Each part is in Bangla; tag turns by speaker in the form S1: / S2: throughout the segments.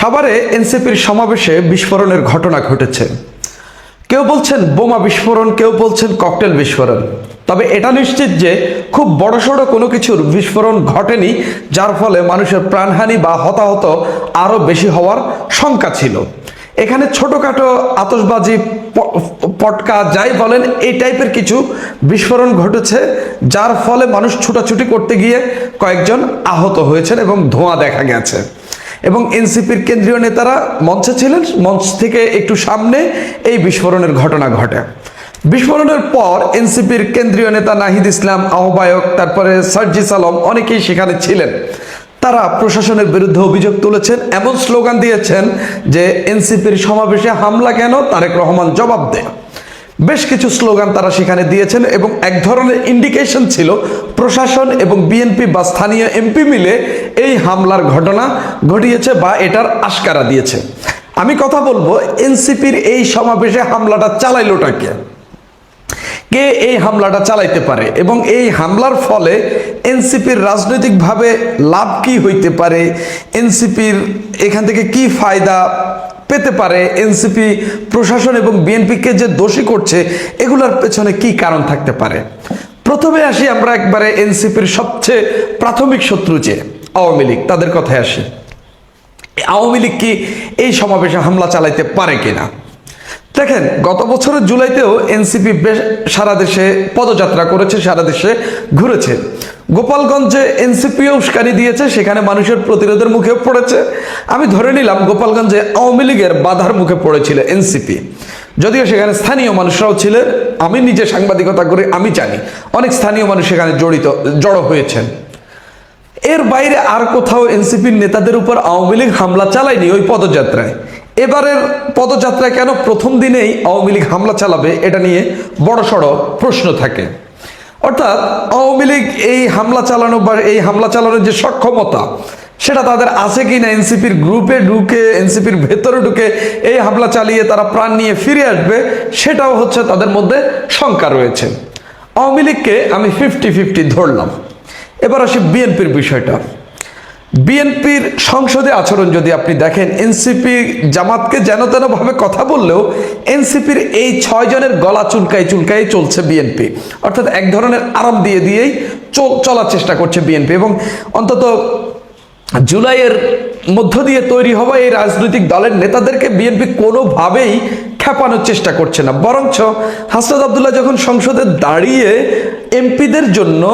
S1: সাভারে এনসিপির সমাবেশে বিস্ফোরণের ঘটনা ঘটেছে। কেউ বলছেন বোমা বিস্ফোরণ, কেউ বলছেন ককটেল বিস্ফোরণ। তবে এটা নিশ্চিত যে খুব বড়সড় কোনো কিছুর বিস্ফোরণ ঘটেনি, যার ফলে মানুষের প্রাণহানি বা হতাহত আরও বেশি হওয়ার শঙ্কা ছিল। এখানে ছোটোখাটো আতশবাজি, পটকা যাই বলেন, এই টাইপের কিছু বিস্ফোরণ ঘটেছে, যার ফলে মানুষ ছুটাছুটি করতে গিয়ে কয়েকজন আহত হয়েছেন এবং ধোঁয়া দেখা গেছে। এবং এনসিপির কেন্দ্রীয় নেতারা মঞ্চে ছিলেন, মঞ্চ থেকে একটু সামনে এই বিস্ফোরণের ঘটনা ঘটে। বিস্ফোরণের পর এনসিপির কেন্দ্রীয় নেতা নাহিদ ইসলাম, আহ্বায়ক, তারপরে সার্জিস আলম, অনেকেই সেখানে ছিলেন। তারা প্রশাসনের বিরুদ্ধে অভিযোগ তুলেছেন, এমন স্লোগান দিয়েছেন যে এনসিপির সমাবেশে হামলা কেন, তারেক রহমান জবাব দেয়। বেশ কিছু স্লোগান তারা সেখানে দিয়েছেন এবং এক ধরনের ইন্ডিকেশন ছিল প্রশাসন এবং বিএনপি বা স্থানীয় এমপি মিলে এই হামলার ঘটনা ঘটিয়েছে বা এটার আশকারা দিয়েছে। আমি কথা বলবো, এনসিপির এই সমাবেশে হামলাটা চালাইলোটা কে? কে এই হামলাটা চালাইতে পারে এবং এই হামলার ফলে এনসিপির রাজনৈতিকভাবে লাভ কি হইতে পারে, এনসিপির এখান থেকে কি ফায়দা পেতে পারে, এনসিপি প্রশাসন এবং বিএনপিকে যে দোষী করছে এগুলোর পেছনে কি কারণ থাকতে পারে। প্রথমে আসি আমরা একবারে এনসিপির সবচেয়ে প্রাথমিক শত্রু যে আওয়ামী লীগ, তাদের কথায় আসি। আওয়ামী লীগ কি এই সমাবেশে হামলা চালাইতে পারে কিনা? দেখেন, গত বছরের জুলাইতেও এনসিপি সারা দেশে পদযাত্রা করেছে, সারা দেশে ঘুরেছে। গোপালগঞ্জে এনসিপিও উস্কানি দিয়েছে, সেখানে মানুষের প্রতিরোধের মুখে পড়েছে। আমি ধরে নিলাম গোপালগঞ্জে আওয়ামী লীগের বাধার মুখে পড়েছিল এনসিপি, যদিও সেখানে স্থানীয় মানুষরাও ছিলেন। আমি নিজে সাংবাদিকতা করে আমি জানি অনেক স্থানীয় মানুষ সেখানে জড়ো হয়েছেন। এর বাইরে আর কোথাও এনসিপির নেতাদের উপর আওয়ামী লীগ হামলা চালায়নি ওই পদযাত্রায়। এবারের পদযাত্রায় কেন প্রথম দিনেই আওয়ামী লীগ হামলা চালাবে, এটা নিয়ে বড়সড় প্রশ্ন থাকে। অর্থাৎ আওয়ামী লীগ এই হামলা চালানো বা এই হামলা চালানোর যে সক্ষমতা, সেটা তাদের আছে কি না, এনসিপির গ্রুপে ঢুকে, এনসিপির ভেতরে ঢুকে এই হামলা চালিয়ে তারা প্রাণ নিয়ে ফিরে আসবে, সেটাও হচ্ছে তাদের মধ্যে শঙ্কা রয়েছে। আওয়ামী লীগকে আমি 50-50 ধরলাম। এবার আসি বিএনপির বিষয়টা। বিএনপির সংসদে আচরণ যদি আপনি দেখেন, এনসিপি জামাতকে যেন তেন ভাবে কথা বললেও এনসিপির এই 6 জনের গলা চুলকাই চলছে বিএনপি। অর্থাৎ এক ধরনের আরাম দিয়েই চলার চেষ্টা করছে বিএনপি। এবং অন্তত জুলাইয়ের মধ্য দিয়ে তৈরি হওয়া এই রাজনৈতিক দলের নেতাদেরকে বিএনপি কোনোভাবেই খেপানোর চেষ্টা করছে না। বরঞ্চ হাসনাত আব্দুল্লাহ যখন সংসদে দাঁড়িয়ে এমপিদের জন্য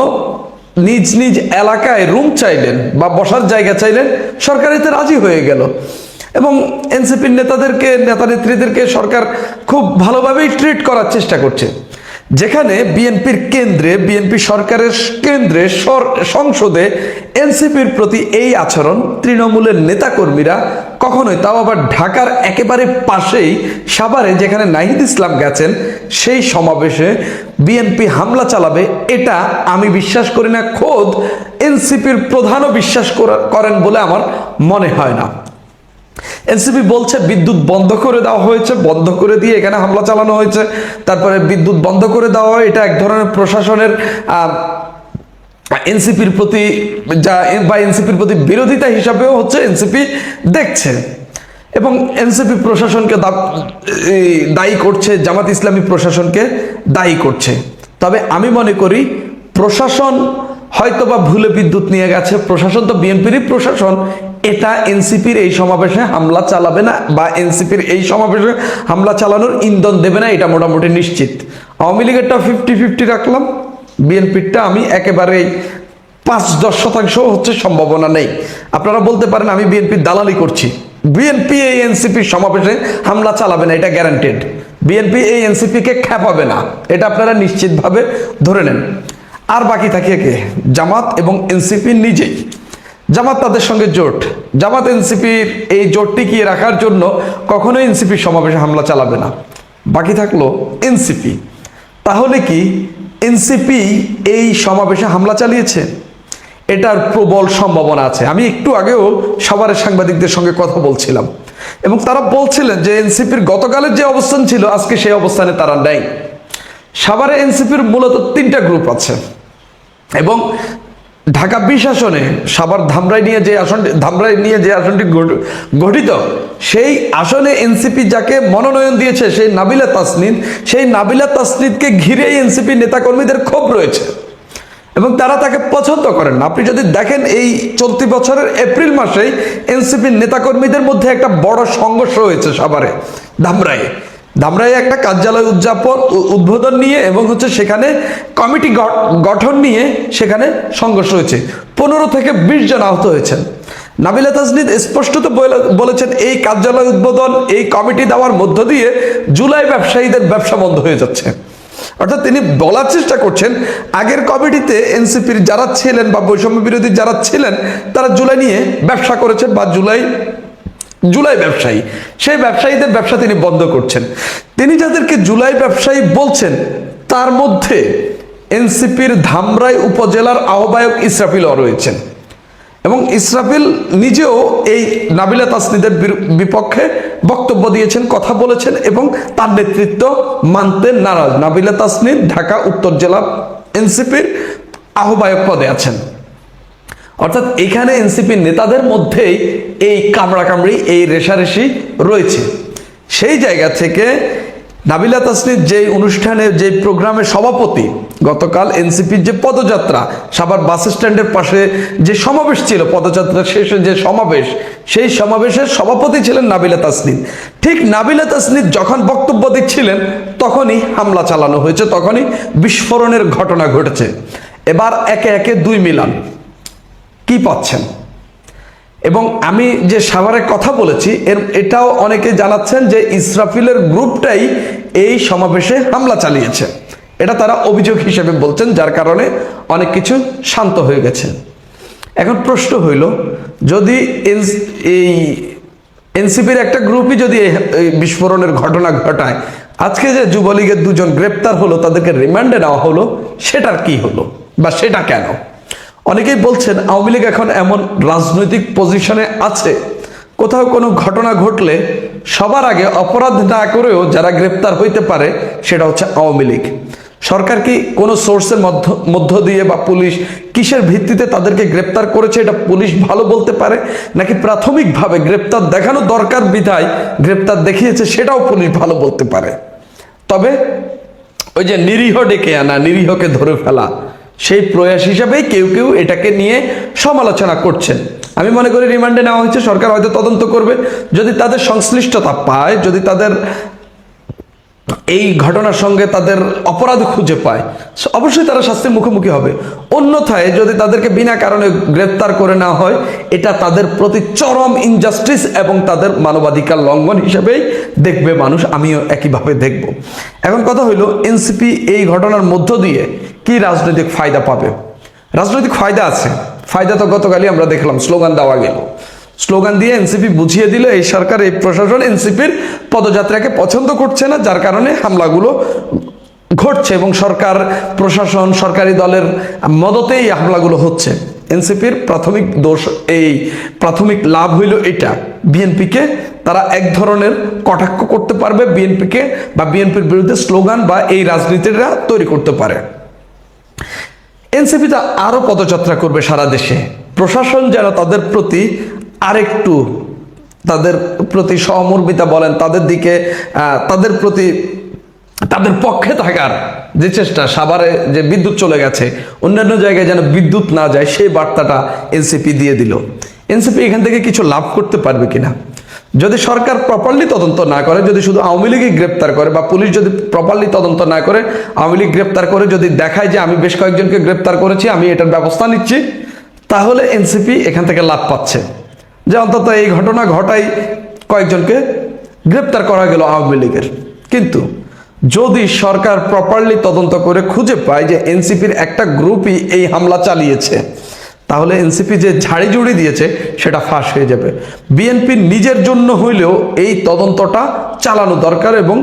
S1: নিজ নিজ এলাকায় রুম চাইলেন বা বসার জায়গা চাইলেন, সরকার এতে রাজি হয়ে গেল। এবং এনসিপির নেতা নেত্রীদেরকে সরকার খুব ভালোভাবেই ট্রিট করার চেষ্টা করছে। যেখানে বিএনপি সরকারের কেন্দ্রে সংসদে এনসিপির প্রতি এই আচরণ, তৃণমূলের নেতাকর্মীরা কখনোই, তাও আবার ঢাকার একেবারে পাশেই সাভারে যেখানে নাহিদ ইসলাম গেছেন, সেই সমাবেশে বিএনপি হামলা চালাবে, এটা আমি বিশ্বাস করি না। খোদ এনসিপির প্রধানও বিশ্বাস করেন বলে আমার মনে হয় না। এনসিপি বলছে বিদ্যুৎ বন্ধ করে দেওয়া হয়েছে, বন্ধ করে দিয়ে এখানে হামলা চালানো হয়েছে। তারপরে বিদ্যুৎ বন্ধ করে দেওয়া হয়, এটা এক ধরনের প্রশাসনের এনসিপির প্রতি বিরোধিতা হিসাবেও হচ্ছে এনসিপি দেখছে। এবং এনসিপি প্রশাসনকে দায়ী করছে, জামাত ইসলামী প্রশাসনকে দায়ী করছে। তবে আমি মনে করি প্রশাসন হয়তোবা ভুলে বিদ্যুৎ নিয়ে গেছে, প্রশাসন তো বিএনপিরই প্রশাসন, এটা এনসিপির এই সমাবেশে হামলা চালাবে না বা এনসিপির এই সমাবেশে হামলা চালানোর ইন্ধন দেবে না, এটা মোটামুটি নিশ্চিত। আওয়ামী লীগেরটা 50-50 রাখলাম, বিএনপিরটা আমি একেবারেই 5-10% হচ্ছে সম্ভাবনা নেই। আপনারা বলতে পারেন আমি বিএনপির দালালি করছি। বিএনপি এই এনসিপির সমাবেশে হামলা চালাবে না, এটা গ্যারান্টেড। বিএনপি এই এনসিপিকে খেপাবে না, এটা আপনারা নিশ্চিতভাবে ধরে নেন। আর বাকি থাকে কে? জামাত এবং এনসিপি নিজেই। জামাত তাদের সঙ্গে জোট, জামাত এনসিপির এই জোট টিকিয়ে রাখার জন্য কখনোই এনসিপির সমাবেশে হামলা চালাবে না। বাকি থাকলো এনসিপি। তাহলে কি এনসিপি এই সমাবেশে হামলা চালিয়েছে? এটার প্রবল সম্ভাবনা আছে। আমি একটু আগেও সাভারের সাংবাদিকদের সঙ্গে কথা বলছিলাম এবং তারা বলছিলেন যে এনসিপির গতকালের যে অবস্থান ছিল, আজকে সেই অবস্থানে তারা নেই। সাভারে এনসিপির মূলত 3টা গ্রুপ আছে এবং ঢাকা 20 আসনে সাভার ধামরাই নিয়ে যে আসনটি গঠিত, সেই আসনে এনসিপি যাকে মনোনয়ন দিয়েছে সেই নাবিলা তাসনিদকে ঘিরেই এনসিপি নেতাকর্মীদের ক্ষোভ রয়েছে এবং তারা তাকে পছন্দ করেন না। আপনি যদি দেখেন এই চলতি বছরের এপ্রিল মাসেই এনসিপির নেতাকর্মীদের মধ্যে একটা বড় সংঘর্ষ হয়েছে সাভারে ধামরাইয়ে একটা কার্যালয় উদ্বোধন নিয়ে এবং সেখানে কমিটি গঠন নিয়ে সেখানে সংঘর্ষ হয়েছে। 15 থেকে 20 জন আহত হয়েছেন। নাবিলা তাসনিদ স্পষ্টত বলেছেন এই কার্যালয় উদ্বোধন, এই কমিটি দেওয়ার মধ্য দিয়ে জুলাই ব্যবসায়ীদের ব্যবসা বন্ধ হয়ে যাচ্ছে। অর্থাৎ তিনি বলার চেষ্টা করছেন আগের কমিটিতে এনসিপির যারা ছিলেন বা বৈষম্য বিরোধী যারা ছিলেন তারা জুলাই নিয়ে ব্যবসা করেছেন বা জুলাই ব্যবসায়ী, সেই ব্যবসায়ীদের ব্যবসা তিনি বন্ধ করছেন। তিনি যাদেরকে জুলাই ব্যবসায়ী বলছেন তার মধ্যে এনসিপির ধামরাই উপজেলার আহ্বায়ক ইসরাফিলও রয়েছেন এবং ইসরাফিল নিজেও এই নাবিলা তাসনিদের বিপক্ষে বক্তব্য দিয়েছেন, কথা বলেছেন এবং তার নেতৃত্ব মানতে নারাজ। নাবিলা তাসনিদ ঢাকা উত্তর জেলা এনসিপির আহ্বায়ক পদে আছেন। অর্থাৎ এখানে এনসিপির নেতাদের মধ্যেই এই কামড়াকামড়ি, এই রেষারেষি রয়েছে। সেই জায়গা থেকে নাবিলা তাসনিদ যে অনুষ্ঠানে, যে প্রোগ্রামের সভাপতি, গতকাল এনসিপির যে পদযাত্রা সাভার বাস স্ট্যান্ডের পাশে যে সমাবেশ ছিল, পদযাত্রা শেষে যে সমাবেশ, সেই সমাবেশের সভাপতি ছিলেন নাবিলা তাসনিদ। ঠিক নাবিলা তাসনিদ যখন বক্তব্য দিচ্ছিলেন তখনই হামলা চালানো হয়েছে, তখনই বিস্ফোরণের ঘটনা ঘটেছে। এবার একে একে দুই মিলান কি পাচ্ছেন। এবং আমি যে সাভারে কথা বলেছি এটাও অনেকে জানাচ্ছেন যে ইসরাফিলের গ্রুপটাই এই সমাবেশে হামলা চালিয়েছে, এটা তারা অভিযোগ হিসেবে বলছেন, যার কারণে অনেক কিছু শান্ত হয়ে গেছে। এখন প্রশ্ন হইল, যদি এই এনসিপির একটা গ্রুপই যদি এই বিস্ফোরণের ঘটনা ঘটায়, আজকে যে যুবলীগের 2 জন গ্রেপ্তার হলো, তাদেরকে রিমান্ডে নেওয়া হলো, সেটার কি হলো বা সেটা কেন? অনেকেই বলছেন আওয়ামী লীগ এখন এমন রাজনৈতিক পজিশনে আছে, কোথাও কোনো ঘটনা ঘটলে সবার আগে অপরাধ না করেও যারা গ্রেপ্তার হইতে পারে সেটা হচ্ছে আওয়ামী লীগ। সরকার কি কোনো সোর্সের মধ্য দিয়ে বা পুলিশ কিসের ভিত্তিতে তাদেরকে গ্রেপ্তার করেছে এটা পুলিশ ভালো বলতে পারে, নাকি প্রাথমিকভাবে গ্রেপ্তার দেখানো দরকার বিধায় গ্রেপ্তার দেখিয়েছে সেটাও পুলিশ ভালো বলতে পারে। তবে ওই যে নিরীহ ডেকে আনা, নিরীহকে ধরে ফেলা, সেই প্রয়াস হিসাবেই কেউ কেউ এটাকে নিয়ে সমালোচনা করছেন। আমি মনে করি রিমান্ডে নেওয়া হয়েছে, সরকার হয়তো তদন্ত করবে, যদি তাদের সংশ্লিষ্টতা পায়, যদি তাদের এই ঘটনার সঙ্গে তাদের অপরাধ খুঁজে পায়, অবশ্যই তারা শাস্তির মুখোমুখি হবে। অন্যথায় যদি তাদেরকে বিনা কারণে গ্রেপ্তার করে নেওয়া হয়, এটা তাদের প্রতি চরম ইনজাস্টিস এবং তাদের মানবাধিকার লঙ্ঘন হিসেবেই দেখবে মানুষ, আমিও একইভাবে দেখব। এখন কথা হইল, এনসিপি এই ঘটনার মধ্য দিয়ে কি রাজনৈতিক ফায়দা পাবে? রাজনৈতিক ফায়দা আছে। ফায়দা তো গতকালই আমরা দেখলাম, স্লোগান দেওয়া গেল, স্লোগান দিয়ে এনসিপি বুঝিয়ে দিল এই সরকার, এই প্রশাসন এনসিপির পদযাত্রাকে পছন্দ করছে না, যার কারণে হামলাগুলো ঘটছে এবং সরকার, প্রশাসন, সরকারি দলের মদতেই এই হামলাগুলো হচ্ছে। এনসিপির প্রাথমিক দোষ, এই প্রাথমিক লাভ হইল এটা, বিএনপিকে তারা এক ধরনের কটাক্ষ করতে পারবে, বিএনপিকে বা বিএনপির বিরুদ্ধে স্লোগান বা এই রাজনীতিটা তৈরি করতে পারে। এনসিপি তা আরো পদযাত্রা করবে সারা দেশে। প্রশাসন যেন তাদের প্রতি আরেকটু, তাদের প্রতি সহমর্মিতা বলেন, তাদের দিকে, তাদের প্রতি, তাদের পক্ষে থাকার যে চেষ্টা, সাভারে যে বিদ্যুৎ চলে গেছে, অন্যান্য জায়গায় যেন বিদ্যুৎ না যায়, সেই বার্তাটা এনসিপি দিয়ে দিল। এনসিপি এখান থেকে কিছু লাভ করতে পারবে কিনা? যদি সরকার প্রপারলি তদন্ত না করে, যদি শুধু আওয়ামী লীগই গ্রেপ্তার করে বা পুলিশ যদি প্রপারলি তদন্ত না করে, আওয়ামী লীগ গ্রেপ্তার করে যদি দেখায় যে আমি বেশ কয়েকজনকে গ্রেপ্তার করেছি, আমি এটার ব্যবস্থা নিচ্ছি, তাহলে এনসিপি এখান থেকে লাভ পাচ্ছে, যে অন্তত এই ঘটনা ঘটাই কয়েকজনকে গ্রেপ্তার করা গেল আওয়ামী লীগের। কিন্তু যদি সরকার প্রপারলি তদন্ত করে খুঁজে পায় যে এনসিপির একটা গ্রুপই এই হামলা চালিয়েছে, তাহলে এনসিপি যে ঝাড়ি জুড়ি দিয়েছে সেটা ফাঁস হয়ে যাবে। বিএনপির নিজের জন্য হইলেও এই তদন্তটা চালানো দরকার এবং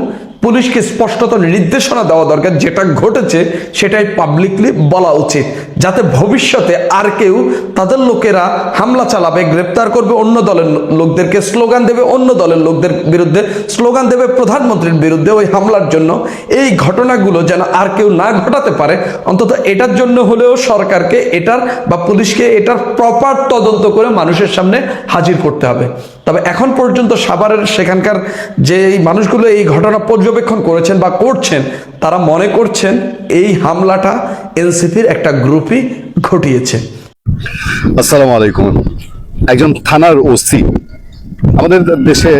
S1: পুলিশকে স্পষ্টত নির্দেশনা দেওয়া দরকার, যেটা ঘটেছে সেটাই পাবলিকলি বলা উচিত, যাতে ভবিষ্যতে আর কেউ তাদের লোকেরা হামলা চালাবে, গ্রেপ্তার করবে অন্য দলের লোকদেরকে, স্লোগান দেবে অন্য দলের লোকদের বিরুদ্ধে, স্লোগান দেবে প্রধানমন্ত্রীর বিরুদ্ধে ওই হামলার জন্য, এই ঘটনাগুলো যেন আর কেউ না ঘটাতে পারে। অন্তত এটার জন্য হলেও সরকারকে এটার বা পুলিশকে এটার প্রপার তদন্ত করে মানুষের সামনে হাজির করতে হবে। তবে এখন পর্যন্ত সাভারের সেখানকার যে মানুষগুলো এই ঘটনা পর্যবেক্ষণ করেছেন বা করছেন, তারা মনে করছেন এই হামলাটা এনসিপির একটা গ্রুপই ঘটিয়েছে।
S2: আসসালামু আলাইকুম। একজন থানার ওসি, আমাদের দেশে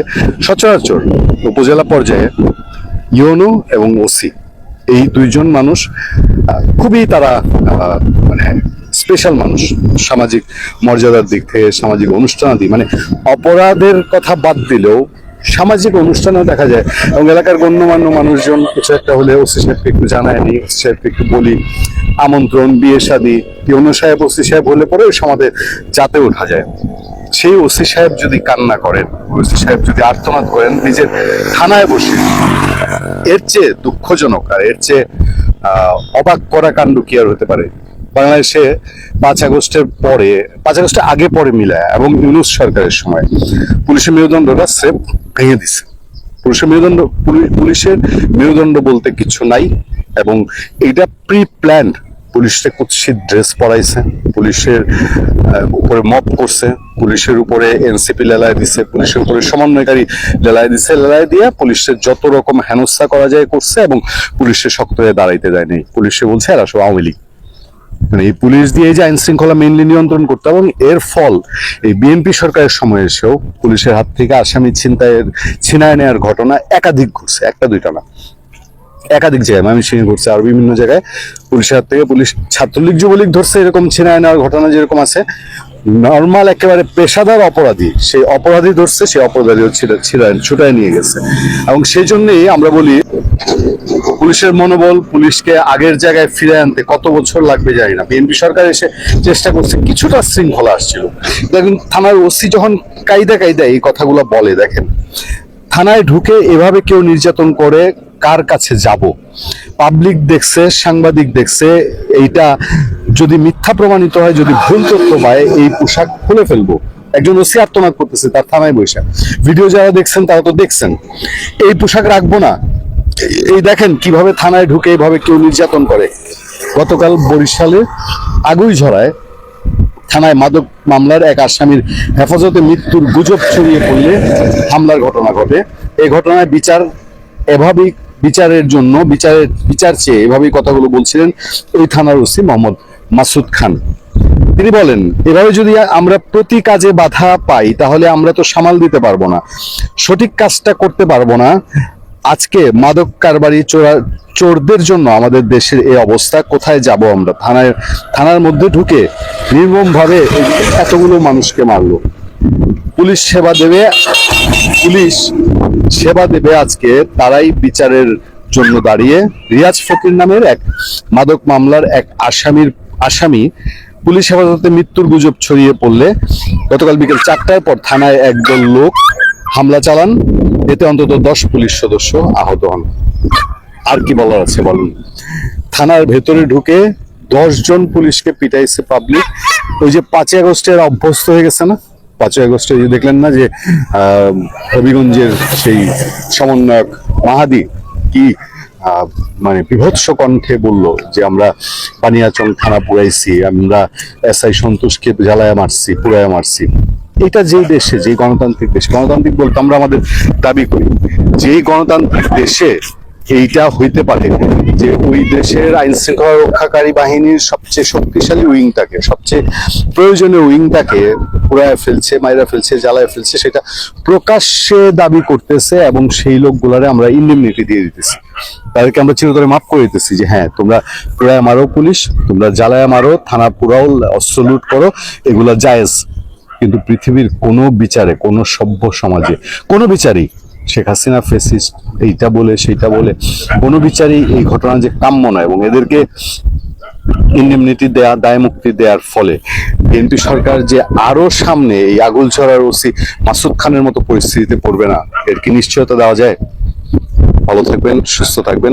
S2: সচরাচর উপজেলা পর্যায়ে ইউনো এবং ওসি, এই দুইজন মানুষ খুবই তারা মানে স্পেশাল মানুষ, সামাজিক মর্যাদার দিক থেকে, সামাজিক অনুষ্ঠানাদি, মানে অপরাধের কথা বাদ দিলেও সামাজিক অনুষ্ঠানেও দেখা যায়। এবং এলাকার গণ্যমান্য মানুষজন কিছু একটা হলে ওসি সাহেবকে একটু জানায় নি, ওসি সাহেবকে একটু বলি, আমন্ত্রণ, বিয়ে শাদী, ইউনো সাহেব ওসি সাহেব হলে পরে ওই সমাজে যাতে ওঠা যায়। সেই ওসি সাহেব যদি কান্না করেন, ওসি সাহেব যদি আর্তনাদ করেন নিজের থানায় বসে, এর চেয়ে দুঃখজনক আর এর চেয়ে অবাক করা কাণ্ড কি আর হতে পারে? বাংলাদেশে 5 আগস্টের পরে, 5 আগস্টের আগে পরে মিলায় এবং ইউনূস সরকারের সময় পুলিশের মেরুদণ্ডটা স্রেফ ভেঙে দিছে। পুলিশের মেরুদণ্ড বলতে কিছু নাই, এবং এটা প্রি প্ল্যান্ড। পুলিশকে কুৎসিত ড্রেস পরাইছে, পুলিশের উপরে মব করছে, পুলিশের উপরে এনসিপি লেলায় দিছে, পুলিশের উপরে সমন্বয়কারী লেলায় দিছে, লেলায় দিয়ে পুলিশের যত রকম হেনস্থা করা যায় করছে, এবং পুলিশের শক্ত হয়ে দাঁড়াইতে দেয়নি। পুলিশে বলছে এরা সব আওয়ামী লীগ। মানে এই পুলিশ দিয়ে যে আইন শৃঙ্খলা মেইনলি নিয়ন্ত্রণ করতে, এবং এর ফল এই বিএনপি সরকারের সময় এসেও পুলিশের হাত থেকে আসামি ছিনায় নেওয়ার ঘটনা একাধিক ঘটছে, একটা দুইটা না, একাধিক জায়গায় ময়মনসিংহে ঘটছে, আর বিভিন্ন জায়গায় পুলিশের হাত থেকে পুলিশ ছাত্রলীগ যুবলীগ ধরছে, এরকম ছিনায় নেওয়ার ঘটনা যেরকম আছে। নর্মাল একেবারে পেশাদার অপরাধী, সেই অপরাধী ধরছে, সেই অপরাধীও ছুটায় নিয়ে গেছে। এবং সেই জন্যই আমরা বলি পুলিশের মনোবল, পুলিশকে আগের জায়গায় ফিরে আনতে কত বছর লাগবে জানি না। বিএনপি সরকার এসে চেষ্টা করছে, কিছুটা শৃঙ্খলা আসছিল। দেখুন থানার ওসি যখন কায়দা এই কথাগুলো বলে, দেখেন থানায় ঢুকে এভাবে কেউ নির্যাতন করে কার কাছে যাব? পাবলিক দেখছে, সাংবাদিক দেখছে, এইটা যদি মিথ্যা প্রমাণিত হয়, যদি ভুল তথ্য পায়, এই পোশাক খুলে ফেলবো। একজন ওসি আত্মনাদ করতেছে তার থানায় বসে, ভিডিও যারা দেখছেন তারা তো দেখছেন, এই পোশাক রাখবো না। এই দেখেন কিভাবে থানায় ঢুকে এইভাবে কেউ নির্যাতন করে। গতকাল বরিশালে আগুইঝরায় থানায় মাদক মামলার এক আসামির হেফাজতে মৃত্যুর গুজব ছড়িয়ে পড়লে হামলার ঘটনা ঘটে। এই ঘটনায় বিচারের জন্য বিচার চেয়ে এভাবেই কথাগুলো বলছিলেন ওই থানার ওসি মোহাম্মদ মাসুদ খান। তিনি বলেন, এভাবে যদি আমরা প্রতি কাজে বাধা পাই তাহলে আমরা তো সামাল দিতে পারবো না, সঠিক কাজটা করতে পারবো না। আজকে মাদক কারবারি চোরদের জন্য আমাদের দেশের এই অবস্থা, কোথায় যাব আমরা? থানার মধ্যে ঢুকে নির্মম ভাবে এতগুলো মানুষকে মারলো। পুলিশ সেবা দেবে আজকে তারাই বিচারের জন্য দাঁড়িয়ে। রিয়াজ ফকির নামের এক মাদক মামলার এক আসামি পুলিশ হেফাজতে মৃত্যুর গুজব ছড়িয়ে পড়লে গতকাল বিকেল 4টার পর থানায় একদল লোক হামলা চালান। এতে অন্তত 10 পুলিশ সদস্য আহত হন। আর কি বলার আছে বলুন? থানার ভেতরে ঢুকে 10 জন পুলিশকে পিটাইছে পাবলিক। ওই যে 5 আগস্টের অভ্যস্ত হয়ে গেছে না, 5 আগস্টে দেখলেন না যে হবিগঞ্জের সেই সমন্বয়ক মাহাদি কি মানে বিভৎস কণ্ঠে বললো যে আমরা বানিয়াচং থানা পুরাইছি, আমরা এসআই সন্তোষকে পুরায়া মারছি। এটা যেই দেশে, যে গণতান্ত্রিক দেশ, গণতান্ত্রিক বলতে আমরা আমাদের দাবি করি, যেই গণতান্ত্রিক দেশে এইটা হইতে পারে যে ওই দেশের আইন শৃঙ্খলা রক্ষাকারী বাহিনীর সবচেয়ে শক্তিশালী উইংটাকে, সবচেয়ে প্রয়োজনীয় উইংটাকে পুরায় ফেলছে, মাইরা ফেলছে, জ্বালায় ফেলছে, সেটা প্রকাশ্যে দাবি করতেছে, এবং সেই লোকগুলারে আমরা ইন্ডেমনিটি দিয়ে দিতেছি, তাদেরকে আমরা চিরতরে মাফ করে দিতেছি যে হ্যাঁ তোমরা পুরায় মারো, পুলিশ তোমরা জ্বালায় মারো, থানা পুরাও, অস্ত্র লুট করো, এগুলা জায়েজ। কিন্তু পৃথিবীর কোনো বিচারে, কোনো সভ্য সমাজে, কোনো বিচারেই শেখ হাসিনা ফেসিস্ট এইটা বলে সেইটা বলে কোনো বিচারই এই ঘটনা যে কাম্য নয়। এবং এদেরকে ইন্ডেমনিটি দেয়া, দায় মুক্তি দেওয়ার ফলে বিএনপি সরকার যে আরো সামনে এই আগুলঝরার ওসি মাসুদ খানের মতো পরিস্থিতিতে পড়বে না, এর কি নিশ্চয়তা দেওয়া যায়? ভালো থাকবেন, সুস্থ থাকবেন।